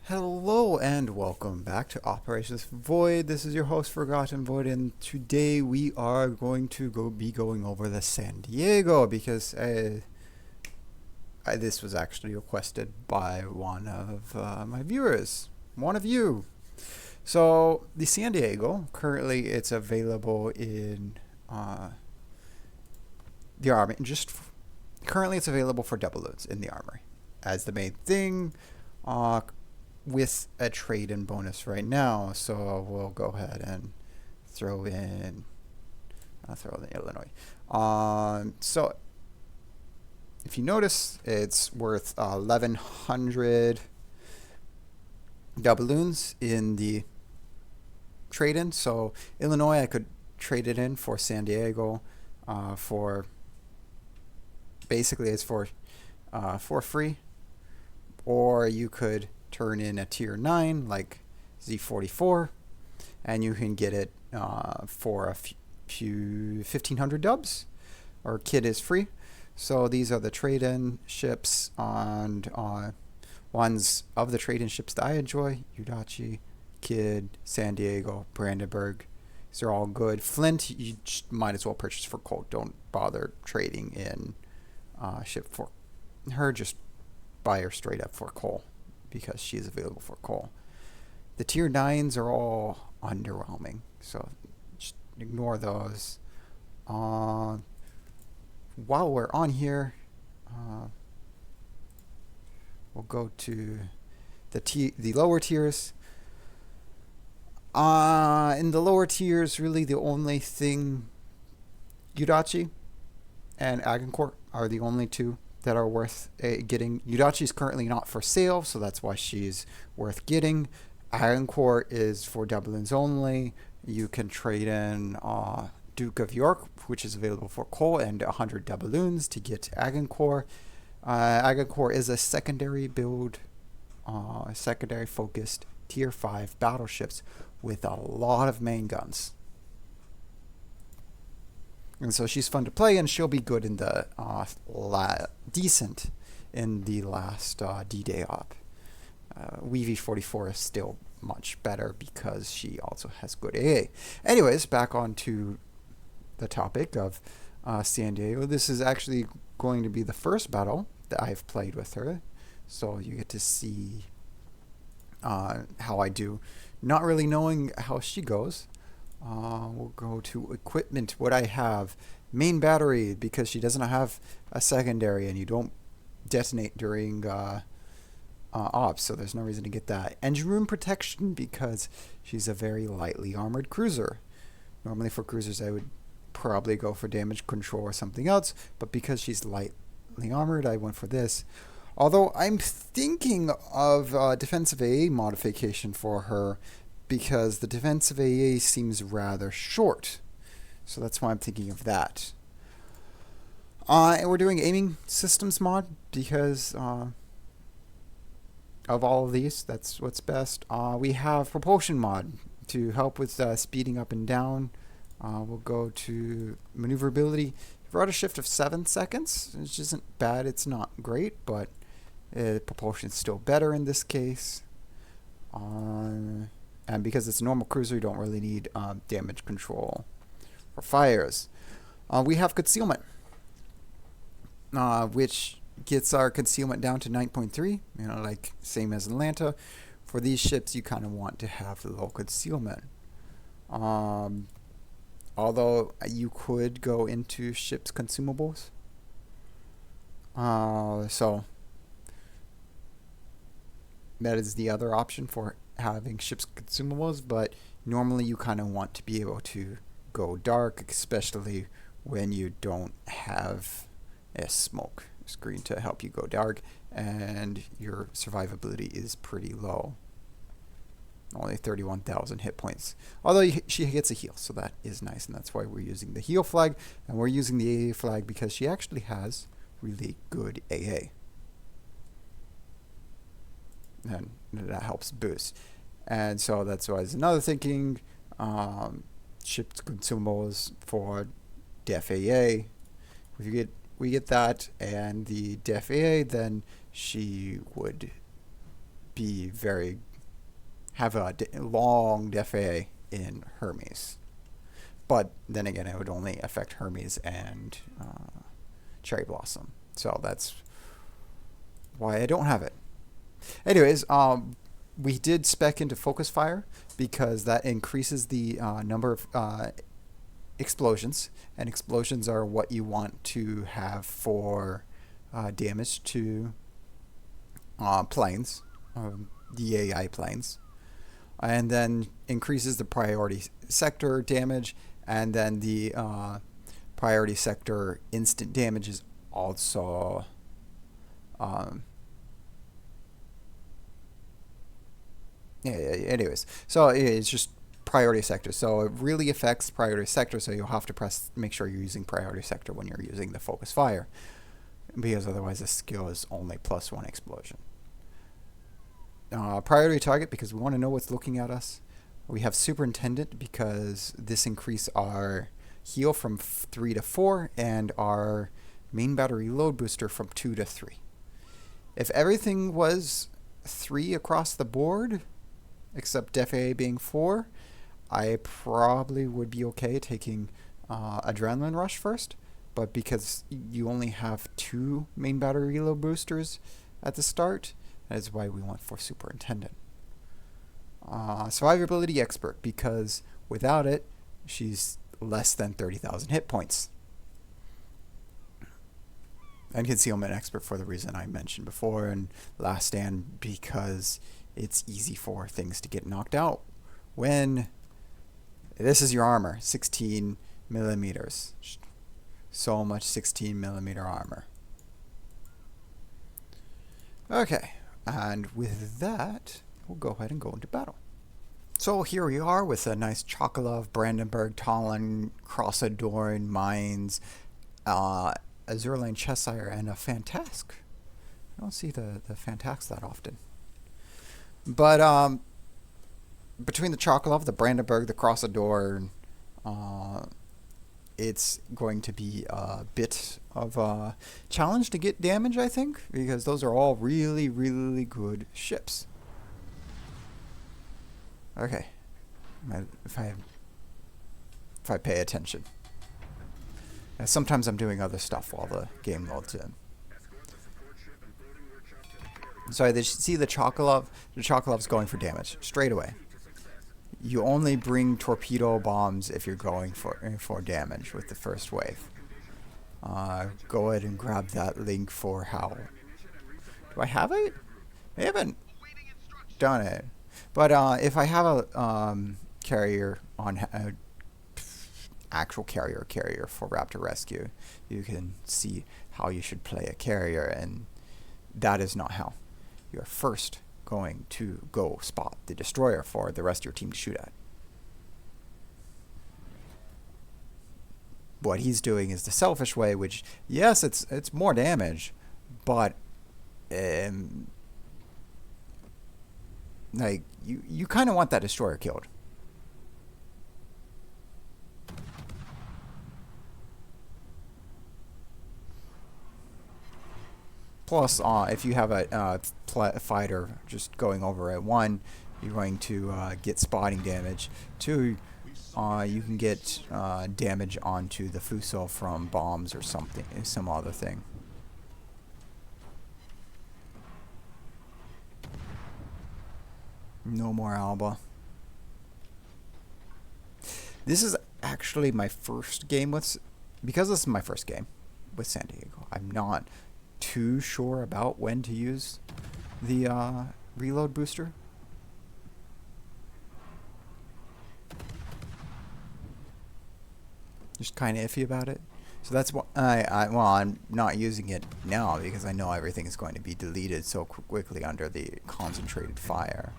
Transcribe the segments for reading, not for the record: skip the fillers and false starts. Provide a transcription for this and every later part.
Hello and welcome back to Operations Void. This is your host Forgotten Void, and today we are going to be going over the San Diego because this was actually requested by one of my viewers, one of you. So the San Diego, currently it's available in the army. Currently it's available for double loads in the armory as the main thing. With a trade-in bonus right now, so we'll go ahead and throw in Illinois. So if you notice, it's worth 1,100 doubloons in the trade-in. So Illinois, I could trade it in for San Diego, for basically it's for free, or you could turn in a tier 9 like Z44 and you can get it for a few 1,500 dubs, or kit is free. So these are the trade-in ships, and ones of the trade-in ships that I enjoy: Udachi, Kid, San Diego, Brandenburg. These are all good. Flint, you might as well purchase for coal. Don't bother trading in ship for her, just buy her straight up for coal, because she is available for coal. The tier 9s are all underwhelming, so just ignore those. While we're on here, we'll go to the lower tiers. In the lower tiers, really the only thing, Udachi and Agincourt are the only two that are worth getting. Udachi is currently not for sale, so that's why she's worth getting. Agincourt is for doubloons only. You can trade in Duke of York, which is available for coal, and 100 doubloons to get Agincourt. Agincourt is a secondary build, secondary focused tier 5 battleships with a lot of main guns. And so she's fun to play, and she'll be good in the decent in the last D-Day op. WV44 is still much better because she also has good AA. Anyways, back on to the topic of San Diego. This is actually going to be the first battle that I've played with her, so you get to see how I do, not really knowing how she goes. We'll go to equipment. What I have: main battery, because she doesn't have a secondary and you don't detonate during ops, so there's no reason to get that. Engine room protection, because she's a very lightly armored cruiser. Normally for cruisers I would probably go for damage control or something else, but because she's lightly armored, I went for this. Although I'm thinking of defensive AA modification for her, because the defensive AA seems rather short. So that's why I'm thinking of that. And we're doing aiming systems mod because of all of these, that's what's best. We have propulsion mod to help with speeding up and down. We'll go to maneuverability. Rudder shift of 7 seconds, which isn't bad. It's not great, but propulsion is still better in this case. And because it's a normal cruiser, you don't really need damage control for fires. We have concealment, which gets our concealment down to 9.3, like same as Atlanta. For these ships, you kind of want to have low concealment. Although you could go into ships' consumables. So that is the other option for having ships consumables, but normally you kind of want to be able to go dark, especially when you don't have a smoke screen to help you go dark and your survivability is pretty low. Only 31,000 hit points, although she gets a heal, so that is nice, and that's why we're using the heal flag, and we're using the AA flag because she actually has really good AA. And that helps boost. And so that's why there's another thinking. Shipped consumables for Def AA. If we get that and the Def AA, then she would be very have a long DFA in Hermes. But then again, it would only affect Hermes and Cherry Blossom. So that's why I don't have it. Anyways, we did spec into Focus Fire because that increases the number of explosions. And explosions are what you want to have for damage to planes, the AI planes. And then increases the priority sector damage, and then the priority sector instant damage is also anyways, so it's just priority sector, so it really affects priority sector, so you'll have to make sure you're using priority sector when you're using the Focus Fire, because otherwise the skill is only +1 explosion. Priority target, because we want to know what's looking at us. We have Superintendent because this increase our heal from 3 to 4 and our main battery load booster from 2 to 3. If everything was 3 across the board, except DFA being 4, I probably would be okay taking Adrenaline Rush first. But because you only have 2 main battery reload boosters at the start, that is why we went for Superintendent. Survivability Expert, because without it, she's less than 30,000 hit points. And Concealment Expert for the reason I mentioned before, and Last Stand because it's easy for things to get knocked out. When this is your armor, 16 millimeters. So much 16 millimeter armor. Okay, and with that, we'll go ahead and go into battle. So here we are with a nice Chocolov, Brandenburg, Talon, Crossadorn, Mines, Azurlane, Cheshire, and a Fantask. I don't see the Fantask that often. But between the Chocolov, the Brandenburg, the Crossadorn, it's going to be a bit of a challenge to get damage, I think, because those are all really, really good ships. Okay, if I pay attention. Now, sometimes I'm doing other stuff while the game loads in. So you see the Chocolov? The Chocolov's going for damage straight away. You only bring torpedo bombs if you're going for damage with the first wave. Go ahead and grab that link for how. Do I have it? I haven't done it. But if I have a carrier on actual carrier for Raptor Rescue, you can see how you should play a carrier, and that is not how. You're first going to go spot the destroyer for the rest of your team to shoot at. What he's doing is the selfish way, which, yes, it's more damage, but like you kind of want that destroyer killed. Plus, if you have a fighter just going over at 1, you're going to get spotting damage. 2, you can get damage onto the Fuso from bombs or something, some other thing. No more Alba. This is actually my first game because this is my first game with San Diego. I'm not too sure about when to use the reload booster. Just kind of iffy about it. So that's why I'm not using it now, because I know everything is going to be deleted so quickly under the concentrated fire.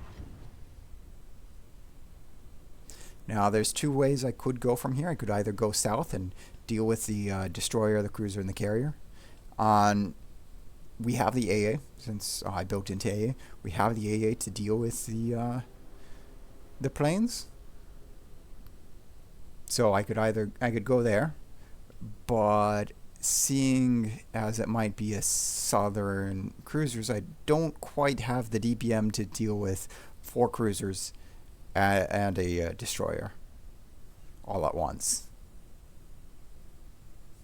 Now there's 2 ways I could go from here. I could either go south and deal with the destroyer, the cruiser, and the carrier. We have the AA, since I built into AA. We have the AA to deal with the planes. So I could go there, but seeing as it might be a southern cruisers, I don't quite have the DPM to deal with 4 cruisers and a destroyer all at once.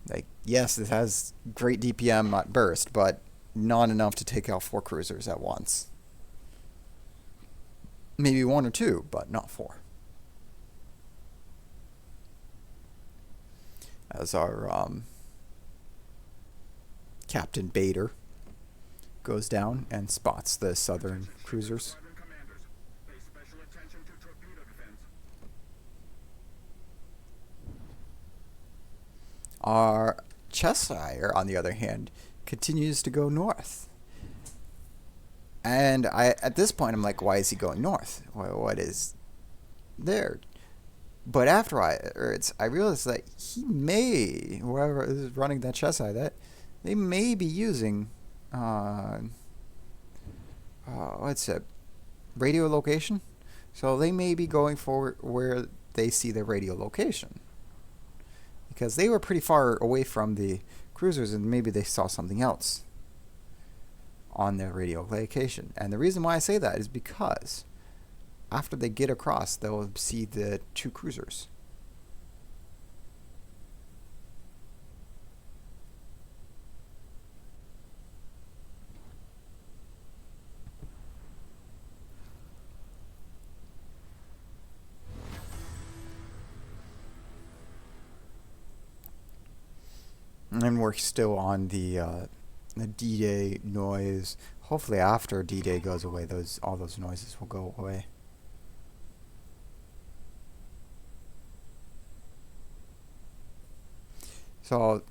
Like, yes, it has great DPM at burst, but not enough to take out 4 cruisers at once. Maybe 1 or 2, but not 4. As our Captain Bader goes down and spots the southern cruisers. Our Cheshire, on the other hand, continues to go north. And at this point, I'm like, why is he going north? What is there? But after I realized that he may, whoever is running that Cheshire, that they may be using, what's it, radio location? So they may be going for where they see the radio location. Because they were pretty far away from the cruisers and maybe they saw something else on their radio location. And the reason why I say that is because after they get across, they'll see the 2 cruisers. And we're still on the D-Day noise. Hopefully after D-Day goes away, all those noises will go away. So,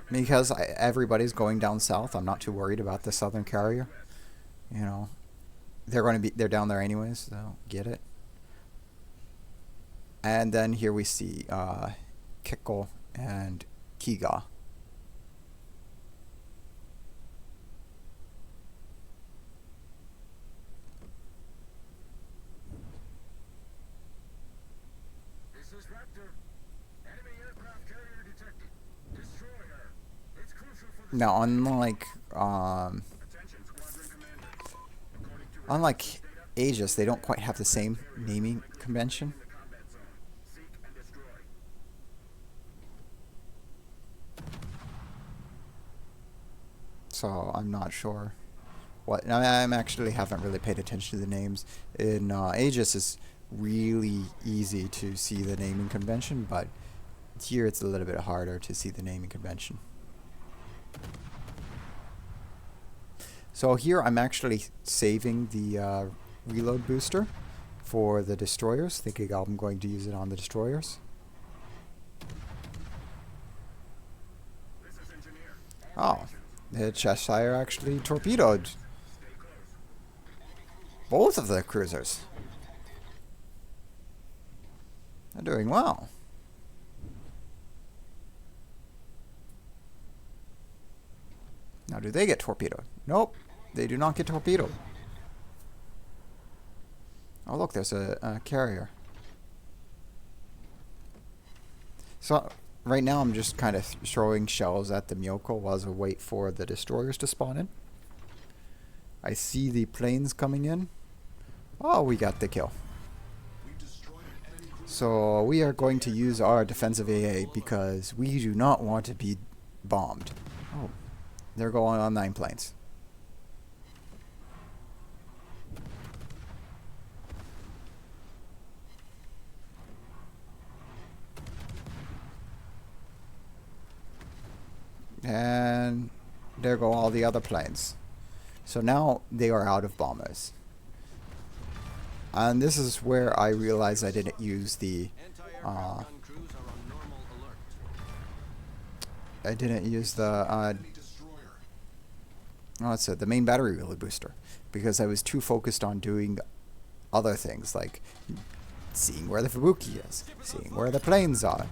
because everybody's going down south, I'm not too worried about the southern carrier. You know, they're down there anyways, so get it. And then here we see Kickle and Kiga. This is Raptor. Enemy aircraft carrier detected. Destroyer. It's crucial for the Now, unlike Aegis, they don't quite have the same naming convention. So I'm not sure what. I'm actually haven't really paid attention to the names. In Aegis, it's really easy to see the naming convention, but here it's a little bit harder to see the naming convention. So here I'm actually saving the reload booster for the destroyers, thinking I'm going to use it on the destroyers. Oh. The Cheshire actually torpedoed both of the cruisers. They're doing well. Now, do they get torpedoed? Nope, they do not get torpedoed. Oh, look, there's a carrier. So right now I'm just kind of throwing shells at the Myoko while I wait for the destroyers to spawn in. I see the planes coming in. Oh, we got the kill. So we are going to use our defensive AA because we do not want to be bombed. Oh, they're going on 9 planes. And there go all the other planes. So now they are out of bombers. And this is where I realized I didn't use the what's it, the main battery reload booster, because I was too focused on doing other things like seeing where the Fubuki is, seeing where the planes are.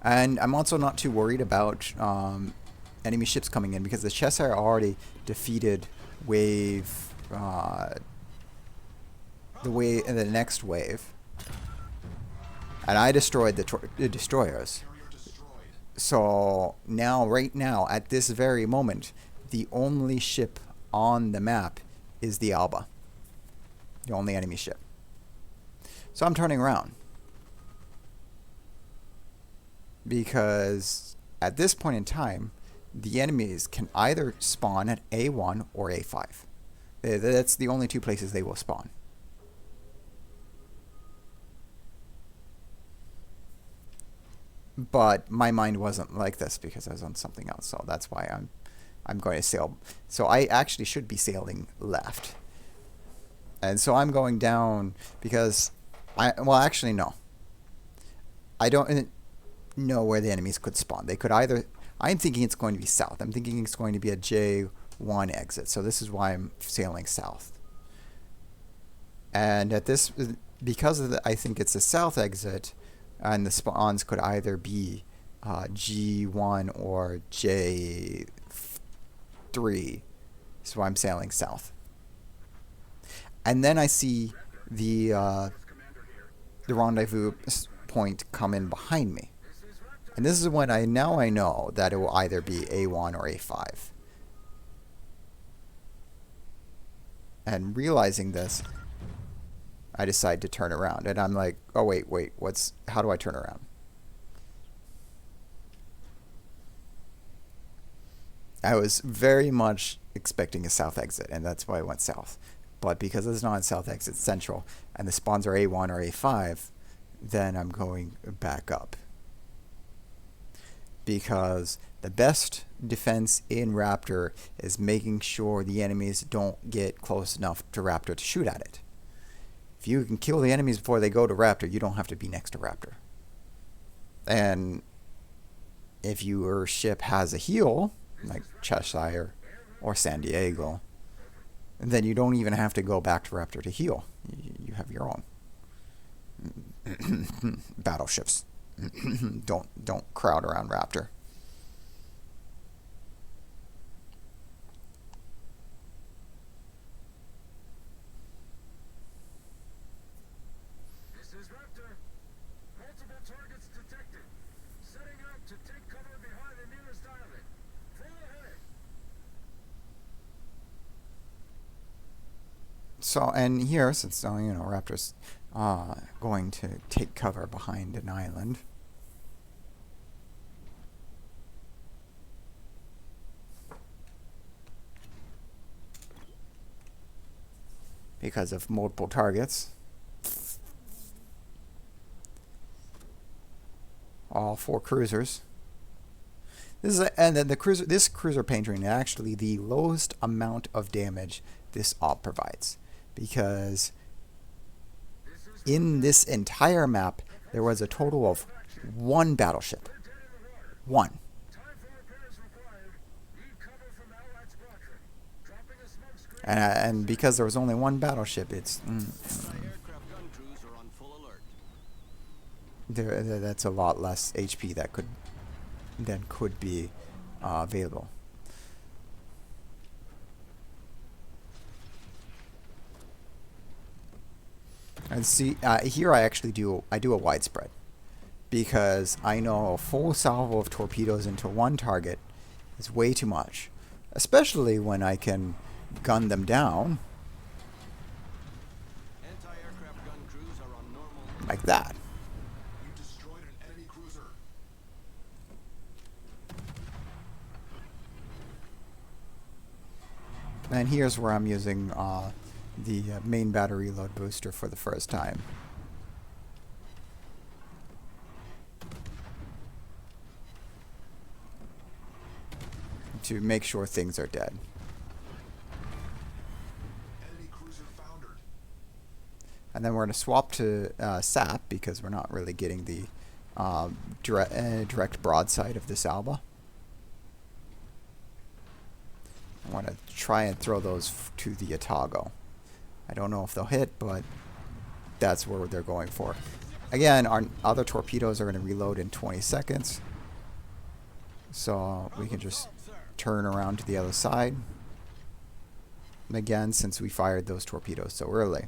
And I'm also not too worried about enemy ships coming in because the Cheshire already defeated wave, the next wave. and I destroyed the destroyers. So now, right now, at this very moment, the only ship on the map is the Alba. The only enemy ship. So I'm turning around. Because at this point in time, the enemies can either spawn at A1 or A5. That's the only two places they will spawn. But my mind wasn't like this because I was on something else, so that's why I'm going to sail. So I actually should be sailing left. And so I'm going down because well, actually no. I don't know where the enemies could spawn. They could either, I'm thinking it's going to be south. I'm thinking it's going to be a J1 exit. So this is why I'm sailing south. And at this, because of I think it's a south exit, and the spawns could either be G1 or J3. So I'm sailing south. And then I see the rendezvous point come in behind me. And this is when I know that it will either be A1 or A5. And realizing this, I decide to turn around. And I'm like, oh wait, how do I turn around? I was very much expecting a south exit, and that's why I went south. But because it's not a south exit, it's central, and the spawns are A1 or A5, then I'm going back up. Because the best defense in Raptor is making sure the enemies don't get close enough to Raptor to shoot at it. If you can kill the enemies before they go to Raptor, you don't have to be next to Raptor. And if your ship has a heal, like Cheshire or San Diego, then you don't even have to go back to Raptor to heal. You have your own battleships. Don't crowd around Raptor. This is Raptor. Multiple targets detected. Setting out to take cover behind the nearest island. Full ahead. So, and here, since Raptor's going to take cover behind an island. Because of multiple targets. All 4 cruisers. And then this cruiser painting is actually the lowest amount of damage this op provides, because in this entire map there was a total of 1 battleship. 1. And because there was only 1 battleship, it's that's a lot less HP that could be available. And see, here I actually do a widespread, because I know a full salvo of torpedoes into 1 target is way too much, especially when I can gun them down like that. You destroyed an enemy cruiser. And here's where I'm using the main battery load booster for the first time. To make sure things are dead. And then we're going to swap to SAP, because we're not really getting the direct broadside of this Alba. I want to try and throw those to the Otago. I don't know if they'll hit, but that's where they're going for. Again, our other torpedoes are going to reload in 20 seconds. So we can just turn around to the other side. And again, since we fired those torpedoes so early.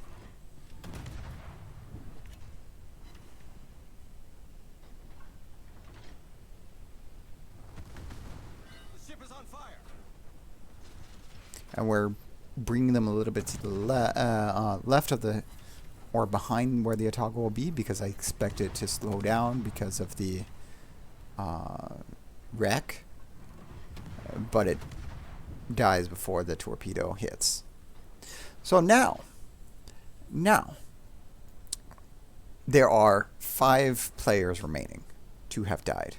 and we're bringing them a little bit to the left of the, or behind where the Otago will be, because I expect it to slow down because of the wreck, but it dies before the torpedo hits. So now there are 5 players remaining. 2 have died.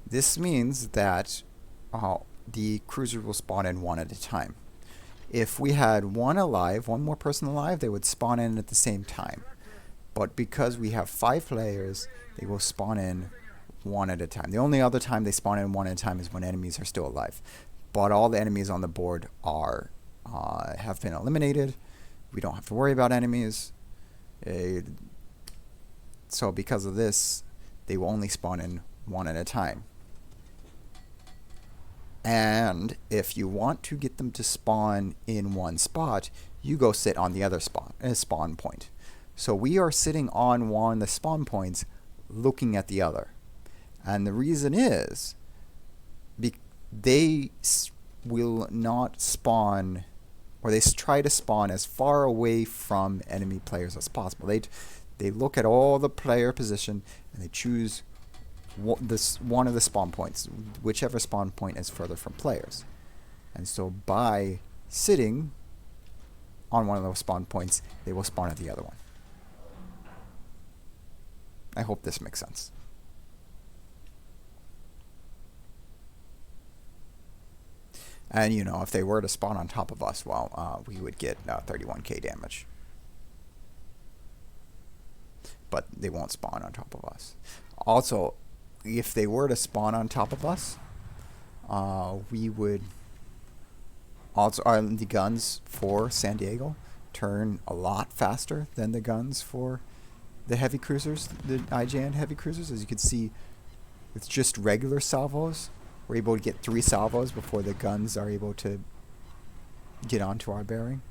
This means that the cruisers will spawn in one at a time. If we had one more person alive, they would spawn in at the same time. But because we have 5 players, they will spawn in one at a time. The only other time they spawn in one at a time is when enemies are still alive. But all the enemies on the board are have been eliminated. We don't have to worry about enemies. So because of this, they will only spawn in one at a time. And if you want to get them to spawn in one spot, you go sit on the other spawn point. So we are sitting on one of the spawn points looking at the other. And the reason is they will not spawn, or they try to spawn as far away from enemy players as possible. They look at all the player position and they choose one of the spawn points, whichever spawn point is further from players. And so by sitting on one of those spawn points, they will spawn at the other one. I hope this makes sense. And if they were to spawn on top of us, well, we would get 31k damage. But they won't spawn on top of us. Also, if they were to spawn on top of us, we would also, the guns for San Diego turn a lot faster than the guns for the heavy cruisers, the IJN heavy cruisers. As you can see, with just regular salvos, we're able to get 3 salvos before the guns are able to get onto our bearing.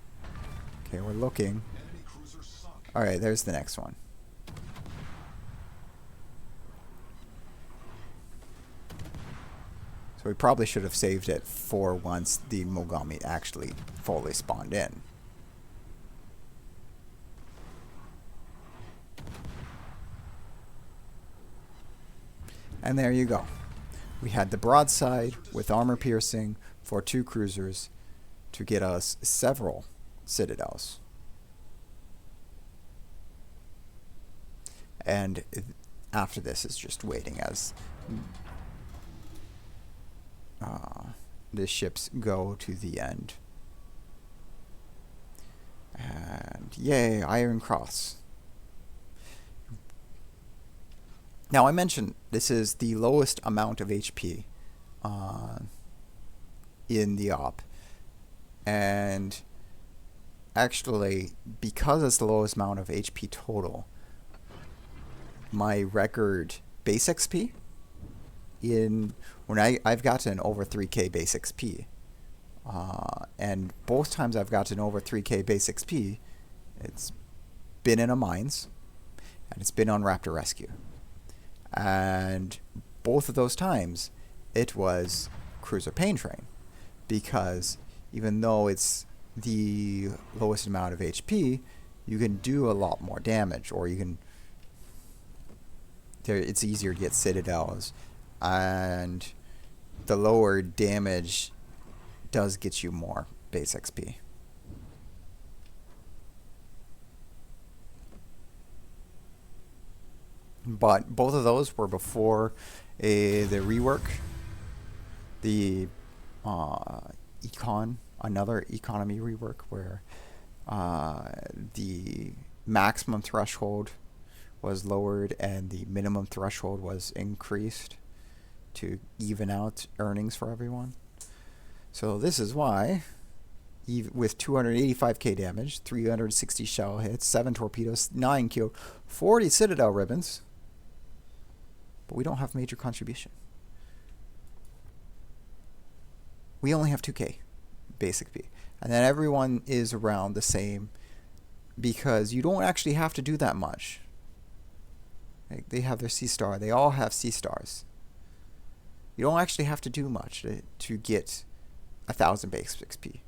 Okay, we're looking. Alright, there's the next one. So we probably should have saved it for once the Mogami actually fully spawned in. And there you go. We had the broadside with armor piercing for 2 cruisers to get us several citadels. And after this is just waiting as the ships go to the end. And yay, Iron Cross. Now I mentioned this is the lowest amount of HP in the op. And actually, because it's the lowest amount of HP total, my record base XP when I've gotten over 3k base XP, and both times I've gotten over 3k base XP, it's been in a mines, and it's been on Raptor Rescue, and both of those times it was Cruiser Pain Train, because even though it's the lowest amount of HP, you can do a lot more damage, or it's easier to get citadels, and the lower damage does get you more base XP. But both of those were before the rework. The another economy rework where the maximum threshold was lowered and the minimum threshold was increased to even out earnings for everyone. So this is why, with 285k damage, 360 shell hits, 7 torpedoes, 9 killed, 40 citadel ribbons, but we don't have major contribution. We only have 2k basic P, and then everyone is around the same, because you don't actually have to do that much. Like, they have their C star, they all have C stars. You don't actually have to do much to get 1,000 base XP.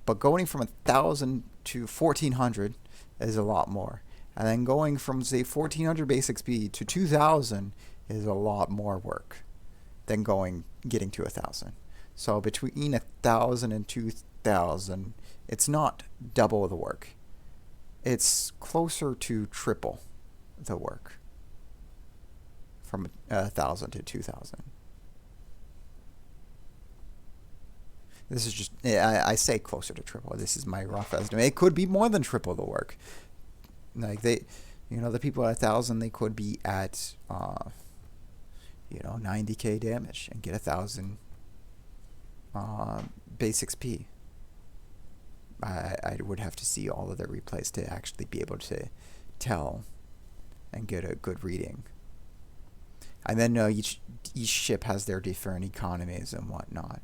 But going from 1,000 to 1,400 is a lot more. And then going from, say, 1,400 base XP to 2,000 is a lot more work than getting to 1,000. So between 1,000 and 2,000, it's not double the work. It's closer to triple the work from 1,000 to 2,000. This is just, I say closer to triple. This is my rough estimate. It could be more than triple the work. Like the people at 1,000, they could be at, 90k damage and get 1,000 base XP. I would have to see all of their replays to actually be able to tell and get a good reading. And then each ship has their different economies and whatnot.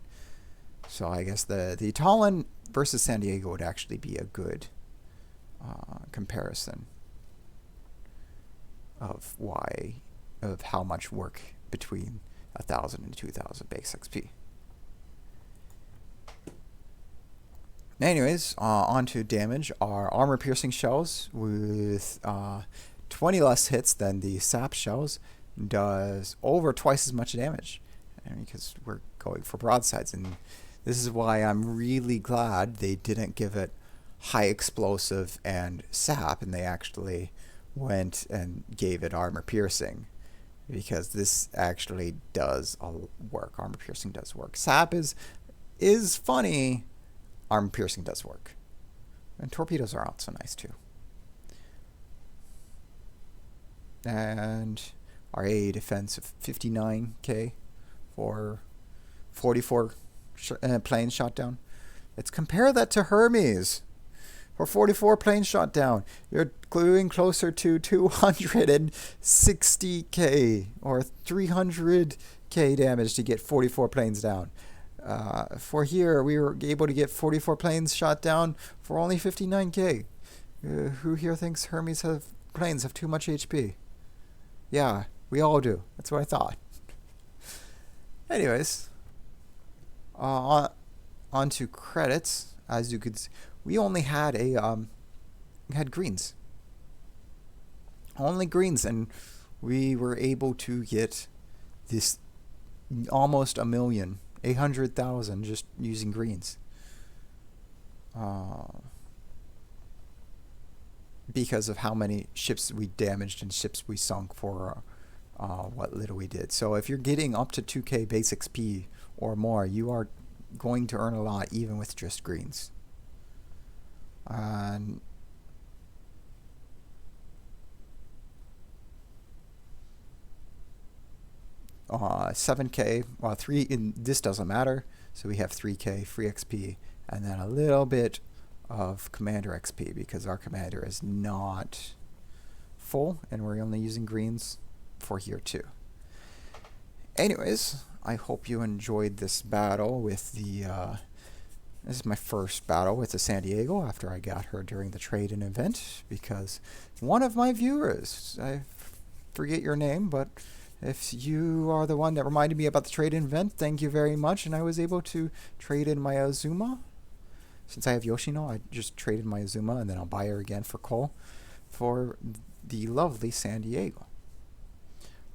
So I guess the Talon versus San Diego would actually be a good comparison of how much work between 1,000 and 2,000 base XP. Anyways, on to damage. Our armor-piercing shells with 20 less hits than the sap shells does over twice as much damage, because we're going for broadsides, and this is why I'm really glad they didn't give it high explosive and sap, and they actually went and gave it armor piercing, because this actually does work. Armor piercing does work. Sap is funny. Armor piercing does work. And torpedoes are also nice too. And our AA defense of 59k for 44 planes shot down. Let's compare that to Hermes. For 44 planes shot down, you're gluing closer to 260k or 300k damage to get 44 planes down. For here, we were able to get 44 planes shot down for only 59k. Who here thinks Hermes planes have too much HP? Yeah, we all do. That's what I thought. Anyways, on to credits. As you could see, we only had we had greens. Only greens, and we were able to get this almost 800,000 just using greens. Because of how many ships we damaged and ships we sunk for what little we did. So if you're getting up to 2k base XP or more, you are going to earn a lot even with just greens. And uh, 7k, well, this doesn't matter, so we have 3k free XP, and then a little bit of commander XP because our commander is not full and we're only using greens for here too. Anyways, I hope you enjoyed this battle with the this is my first battle with the San Diego after I got her during the trade-in event, because one of my viewers, I forget your name, but if you are the one that reminded me about the trade-in event, thank you very much. And I was able to trade in my Azuma. Since I have Yoshino, I just traded my Azuma, and then I'll buy her again for coal for the lovely San Diego.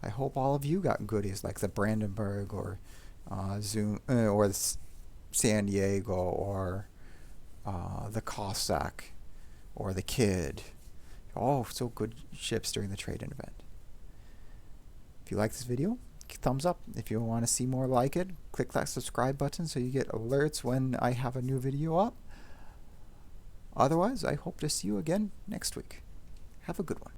I hope all of you got goodies like the Brandenburg or or the San Diego or the Cossack or the Kid. Oh, so good ships during the trade-in event. If you like this video, thumbs up. If you want to see more like it, click that subscribe button so you get alerts when I have a new video up. Otherwise, I hope to see you again next week. Have a good one.